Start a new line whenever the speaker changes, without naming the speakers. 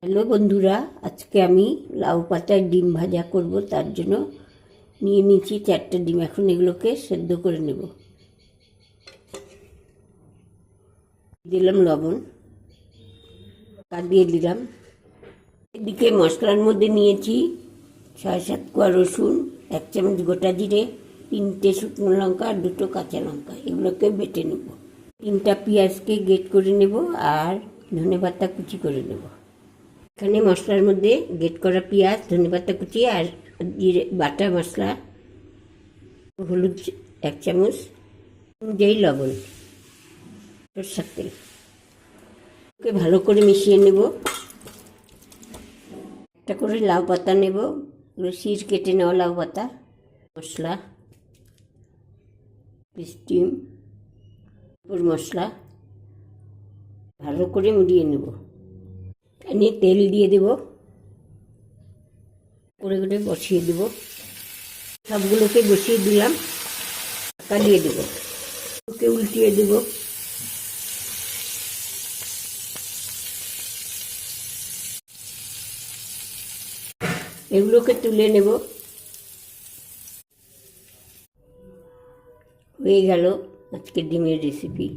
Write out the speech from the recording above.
Hello বন্ধুরা, আজকে আমি লাউ পাতায় ডিম ভাজা করব। তার জন্য নিয়ে নিয়েছি 4টে ডিম। এখন এগুলোকে সেদ্ধ করে নেব। দিলাম লবণ, দিয়ে দিলাম। এদিকে মশলার মধ্যে নিয়েছি 6-7 কোয়া রসুন, 1 চামচ গোটা জিরে, 3টে শুকনো লঙ্কা আর 2টো কাঁচা লঙ্কা। এগুলোকে বেটে নেব। 3টা পেঁয়াজকে গ্রেট করে নেব আর ধনেপাতা কুচি করে নেব। এখানে মশলার মধ্যে গ্রেট করা পেঁয়াজ, ধনেপাতা কুচি আর জিরে বাটা মশলা, হলুদ 1 চামচ, অনুযায়ী লবণ, সরষের তেল, ওকে ভালো করে মিশিয়ে নেব। একটা করে লাউ পাতা নেব, শির কেটে নেওয়া লাউ পাতা, মশলা, স্টিম মশলা ভালো করে মিলিয়ে নেব। এনে তেল দিয়ে দেব, করে করে বসিয়ে দেব। সবগুলোকে বসিয়ে দিলাম, ঢাকা দিয়ে দেব, ওকে উল্টিয়ে দেব। এগুলোকে তুলে নেব। হয়ে গেল আজকে ডিমের রেসিপি।